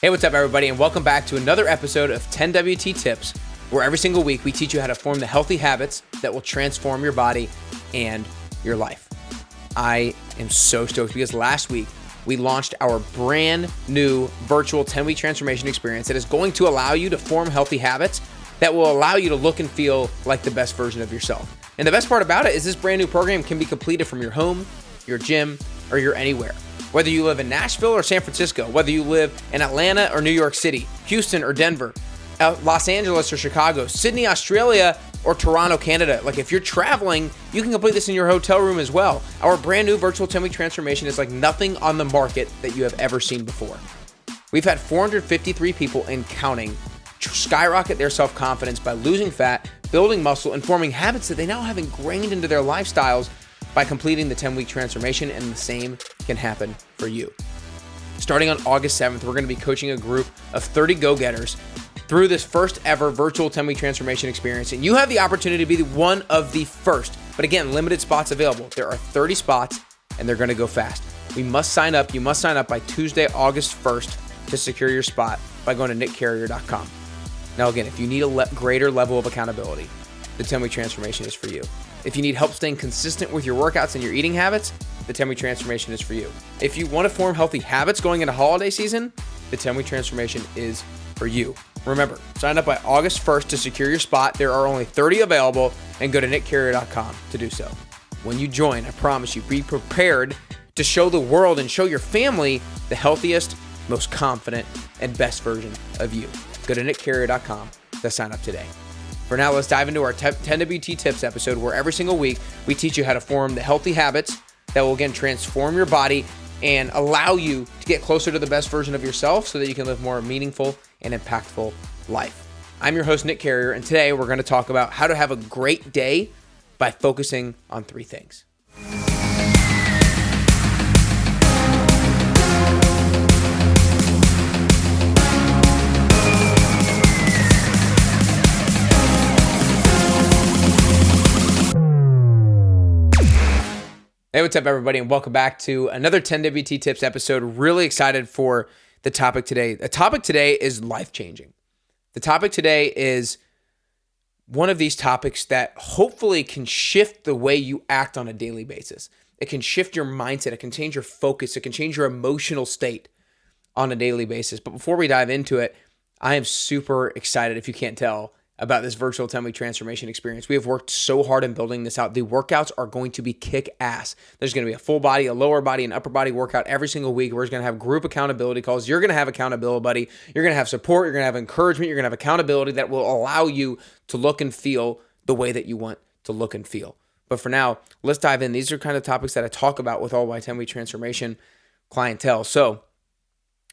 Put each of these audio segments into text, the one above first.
Hey, what's up, everybody, and welcome back to another episode of 10WT Tips, where every single week we teach you how to form the healthy habits that will transform your body and your life. I am so stoked because last week we launched our brand new virtual 10-week transformation experience that is going to allow you to form healthy habits that will allow you to look and feel like the best version of yourself. And the best part about it is this brand new program can be completed from your home, your gym, or you're anywhere. Whether you live in Nashville or San Francisco, whether you live in Atlanta or New York City, Houston or Denver, Los Angeles or Chicago, Sydney, Australia, or Toronto, Canada. Like if you're traveling, you can complete this in your hotel room as well. Our brand new virtual 10-week transformation is like nothing on the market that you have ever seen before. We've had 453 people and counting skyrocket their self-confidence by losing fat, building muscle, and forming habits that they now have ingrained into their lifestyles by completing the 10-week transformation, and the same can happen for you. Starting on August 7th, we're going to be coaching a group of 30 go-getters through this first ever virtual 10-week transformation experience, and you have the opportunity to be one of the first. But again, limited spots available. There are 30 spots, and they're going to go fast. You must sign up by Tuesday, August 1st to secure your spot by going to nickcarrier.com. Now again, if you need a greater level of accountability, the 10-week transformation is for you. If you need help staying consistent with your workouts and your eating habits, the 10-week transformation is for you. If you want to form healthy habits going into holiday season, the 10-week transformation is for you. Remember, sign up by August 1st to secure your spot. There are only 30 available, and go to nickcarrier.com to do so. When you join, I promise you, be prepared to show the world and show your family the healthiest, most confident, and best version of you. Go to nickcarrier.com to sign up today. For now, let's dive into our 10WT Tips episode, where every single week we teach you how to form the healthy habits that will, again, transform your body and allow you to get closer to the best version of yourself so that you can live more meaningful and impactful life. I'm your host, Nick Carrier, and today we're going to talk about how to have a great day by focusing on 3 things. Hey, what's up, everybody, and welcome back to another 10WT Tips episode. Really excited for the topic today. The topic today is life-changing. The topic today is one of these topics that hopefully can shift the way you act on a daily basis. It can shift your mindset. It can change your focus. It can change your emotional state on a daily basis. But before we dive into it, I am super excited, if you can't tell, about this virtual 10-week transformation experience. We have worked so hard in building this out. The workouts are going to be kick-ass. There's going to be a full body, a lower body, and upper body workout every single week. We're going to have group accountability calls. You're going to have accountability, buddy. You're going to have support. You're going to have encouragement. You're going to have accountability that will allow you to look and feel the way that you want to look and feel. But for now, let's dive in. These are kind of topics that I talk about with all my 10-week transformation clientele. So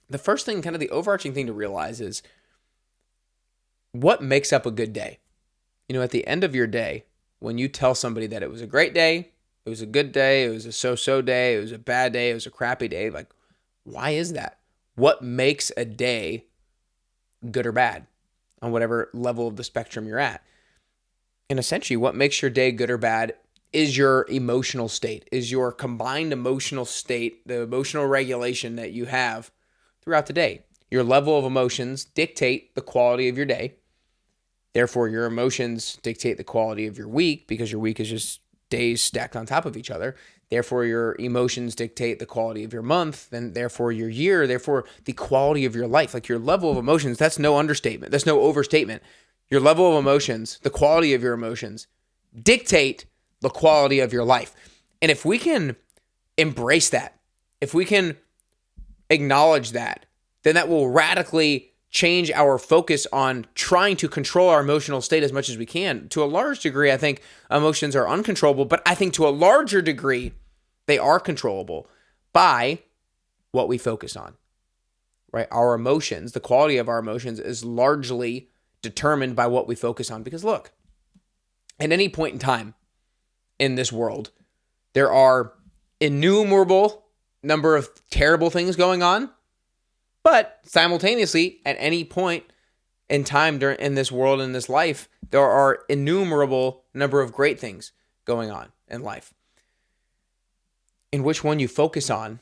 the first thing, kind of the overarching thing to realize is, what makes up a good day? You know, at the end of your day, when you tell somebody that it was a great day, it was a good day, it was a so-so day, it was a bad day, it was a crappy day, like, why is that? What makes a day good or bad on whatever level of the spectrum you're at? And essentially, what makes your day good or bad is your emotional state, is your combined emotional state, the emotional regulation that you have throughout the day. Your level of emotions dictate the quality of your day. Therefore, your emotions dictate the quality of your week, because your week is just days stacked on top of each other. Therefore, your emotions dictate the quality of your month, and therefore your year, therefore the quality of your life. Like your level of emotions, that's no understatement. That's no overstatement. Your level of emotions, the quality of your emotions, dictate the quality of your life. And if we can embrace that, if we can acknowledge that, then that will radically change our focus on trying to control our emotional state as much as we can. To a large degree, I think emotions are uncontrollable, but I think to a larger degree, they are controllable by what we focus on, right? Our emotions, the quality of our emotions is largely determined by what we focus on. Because look, at any point in time in this world, there are innumerable number of terrible things going on. But simultaneously, at any point in time in this world, in this life, there are innumerable number of great things going on in life. And which one you focus on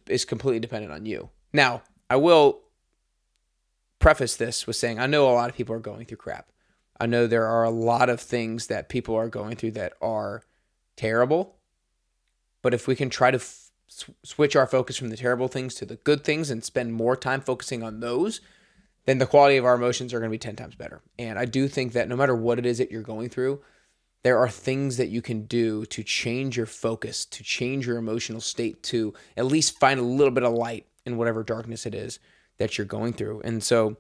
is completely dependent on you. Now, I will preface this with saying, I know a lot of people are going through crap. I know there are a lot of things that people are going through that are terrible. But if we can try to switch our focus from the terrible things to the good things and spend more time focusing on those, then the quality of our emotions are going to be 10 times better. And I do think that no matter what it is that you're going through, there are things that you can do to change your focus, to change your emotional state, to at least find a little bit of light in whatever darkness it is that you're going through. And so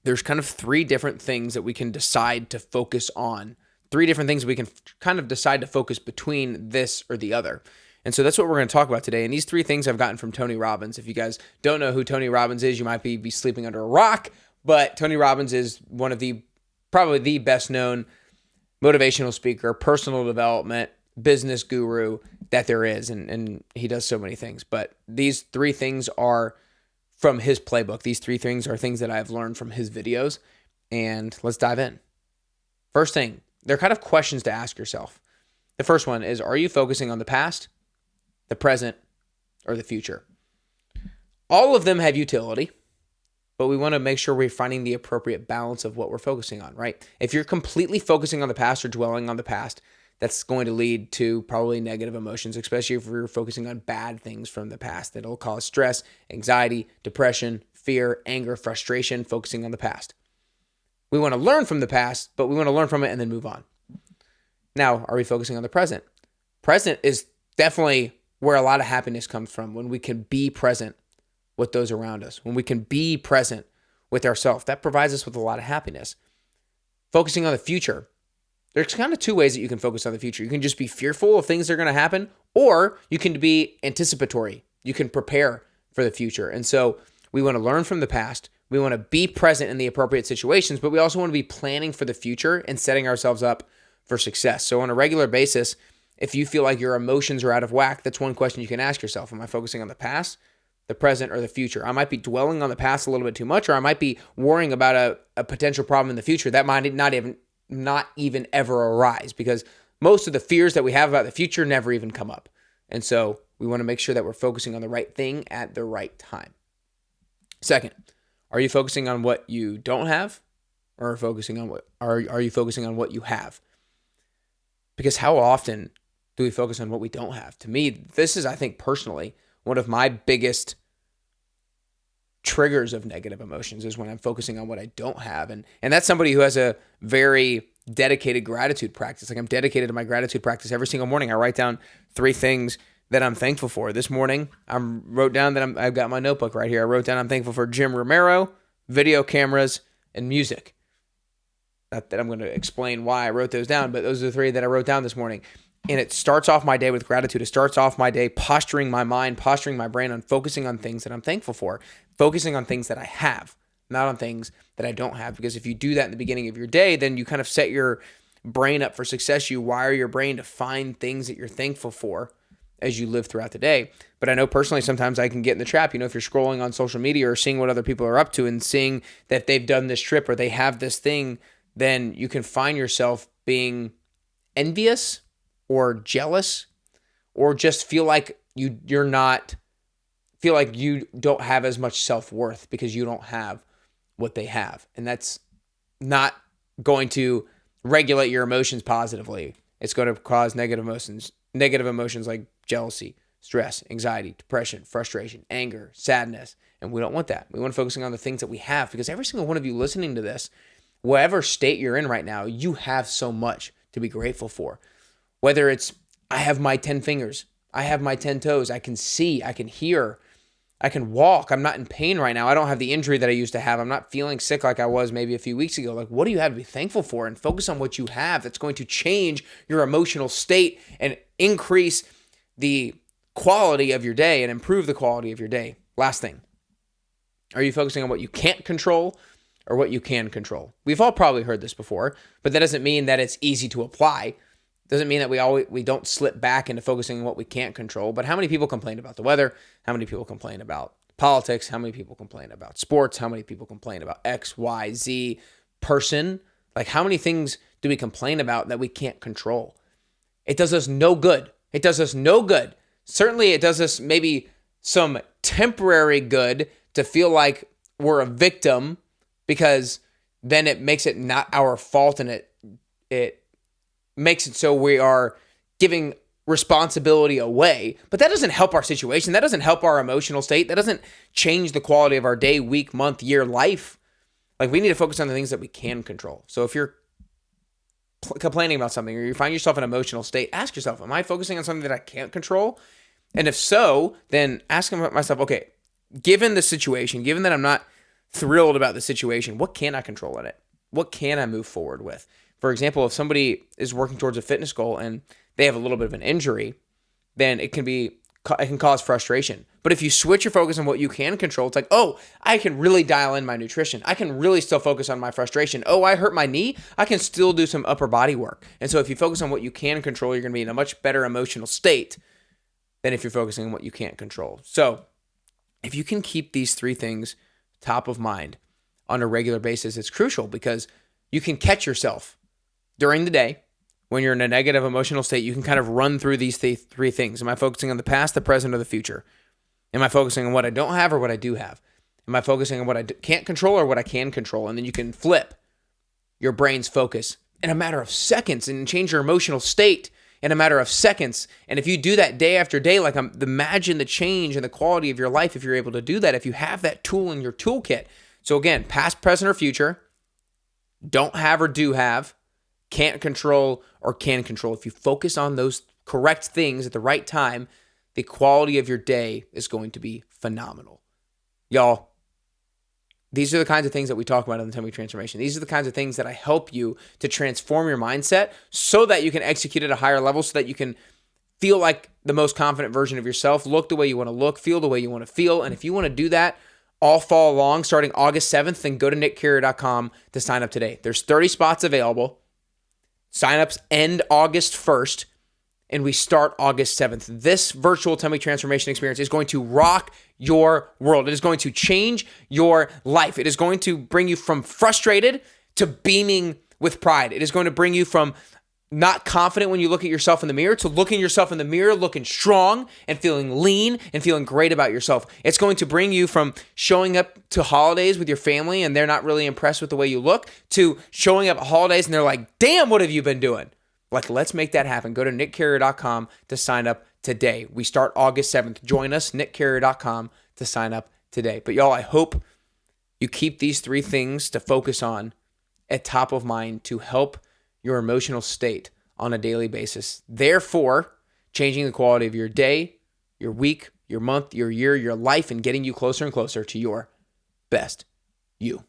there's kind of three different things that we can decide to focus on, three different things we can kind of decide to focus between this or the other. And so that's what we're going to talk about today. And these three things I've gotten from Tony Robbins. If you guys don't know who Tony Robbins is, you might be sleeping under a rock, but Tony Robbins is one of probably the best known motivational speaker, personal development, business guru that there is. And he does so many things. But these three things are from his playbook. These three things are things that I've learned from his videos. And let's dive in. First thing, they're kind of questions to ask yourself. The first one is, are you focusing on the past, the present, or the future? All of them have utility, but we want to make sure we're finding the appropriate balance of what we're focusing on, right? If you're completely focusing on the past or dwelling on the past, that's going to lead to probably negative emotions, especially if you're focusing on bad things from the past. That'll cause stress, anxiety, depression, fear, anger, frustration, focusing on the past. We want to learn from the past, but we want to learn from it and then move on. Now, are we focusing on the present? Present is definitely where a lot of happiness comes from, when we can be present with those around us, when we can be present with ourselves. That provides us with a lot of happiness. Focusing on the future. There's kind of two ways that you can focus on the future. You can just be fearful of things that are going to happen, or you can be anticipatory. You can prepare for the future. And so we want to learn from the past. We want to be present in the appropriate situations, but we also want to be planning for the future and setting ourselves up for success. So on a regular basis, if you feel like your emotions are out of whack, that's one question you can ask yourself. Am I focusing on the past, the present, or the future? I might be dwelling on the past a little bit too much, or I might be worrying about a potential problem in the future that might not even ever arise, because most of the fears that we have about the future never even come up. And so we want to make sure that we're focusing on the right thing at the right time. Second, are you focusing on what you don't have, or are you focusing on what you have? Because how often do we focus on what we don't have? To me, this is, I think personally, one of my biggest triggers of negative emotions is when I'm focusing on what I don't have. And that's somebody who has a very dedicated gratitude practice. Like, I'm dedicated to my gratitude practice every single morning. I write down three things that I'm thankful for. This morning, wrote down that I've got my notebook right here. I wrote down I'm thankful for Jim Romero, video cameras, and music. Not that I'm going to explain why I wrote those down, but those are the three that I wrote down this morning. And it starts off my day with gratitude. It starts off my day posturing my mind, posturing my brain on focusing on things that I'm thankful for, focusing on things that I have, not on things that I don't have. Because if you do that in the beginning of your day, then you kind of set your brain up for success. You wire your brain to find things that you're thankful for as you live throughout the day. But I know personally, sometimes I can get in the trap. If you're scrolling on social media or seeing what other people are up to and seeing that they've done this trip or they have this thing, then you can find yourself being envious or jealous, or just feel like you don't have as much self-worth because you don't have what they have. And that's not going to regulate your emotions positively. It's going to cause negative emotions like jealousy, stress, anxiety, depression, frustration, anger, sadness. And we don't want that. We want to focus on the things that we have, because every single one of you listening to this, whatever state you're in right now, you have so much to be grateful for. Whether it's, I have my 10 fingers, I have my 10 toes, I can see, I can hear, I can walk, I'm not in pain right now, I don't have the injury that I used to have, I'm not feeling sick like I was maybe a few weeks ago. Like, what do you have to be thankful for? And focus on what you have that's going to change your emotional state and increase the quality of your day and improve the quality of your day. Last thing, are you focusing on what you can't control or what you can control? We've all probably heard this before, but that doesn't mean that it's easy to apply. Doesn't mean that we don't slip back into focusing on what we can't control. But how many people complain about the weather? How many people complain about politics? How many people complain about sports? How many people complain about X, Y, Z person? Like, how many things do we complain about that we can't control? It does us no good. It does us no good. Certainly it does us maybe some temporary good to feel like we're a victim, because then it makes it not our fault, and it makes it so we are giving responsibility away. But that doesn't help our situation. That doesn't help our emotional state. That doesn't change the quality of our day, week, month, year, life. Like, we need to focus on the things that we can control. So if you're complaining about something, or you find yourself in an emotional state, ask yourself, am I focusing on something that I can't control? And if so, then asking myself, okay, given the situation, given that I'm not thrilled about the situation, what can I control in it? What can I move forward with? For example, if somebody is working towards a fitness goal and they have a little bit of an injury, then it can cause frustration. But if you switch your focus on what you can control, it's like, oh, I can really dial in my nutrition. I can really still focus on my frustration. Oh, I hurt my knee. I can still do some upper body work. And so if you focus on what you can control, you're going to be in a much better emotional state than if you're focusing on what you can't control. So if you can keep these three things top of mind on a regular basis, it's crucial, because you can catch yourself during the day when you're in a negative emotional state. You can kind of run through these three things. Am I focusing on the past, the present, or the future? Am I focusing on what I don't have or what I do have? Am I focusing on what I can't control or what I can control? And then you can flip your brain's focus in a matter of seconds and change your emotional state in a matter of seconds. And if you do that day after day, like, imagine the change in the quality of your life if you're able to do that, if you have that tool in your toolkit. So again, past, present, or future, don't have or do have, can't control or can control. If you focus on those correct things at the right time, the quality of your day is going to be phenomenal. Y'all, these are the kinds of things that we talk about in the 10-week transformation. These are the kinds of things that I help you to transform your mindset so that you can execute at a higher level, so that you can feel like the most confident version of yourself, look the way you want to look, feel the way you want to feel. And if you want to do that all fall long, starting August 7th, then go to nickcarrier.com to sign up today. There's 30 spots available. Signups end August 1st, and we start August 7th. This virtual 10-week transformation experience is going to rock your world. It is going to change your life. It is going to bring you from frustrated to beaming with pride. It is going to bring you from not confident when you look at yourself in the mirror to looking yourself in the mirror, looking strong and feeling lean and feeling great about yourself. It's going to bring you from showing up to holidays with your family and they're not really impressed with the way you look, to showing up at holidays and they're like, damn, what have you been doing? Like, let's make that happen. Go to nickcarrier.com to sign up today. We start August 7th. Join us, nickcarrier.com to sign up today. But y'all, I hope you keep these three things to focus on at top of mind to help your emotional state on a daily basis. Therefore, changing the quality of your day, your week, your month, your year, your life, and getting you closer and closer to your best you.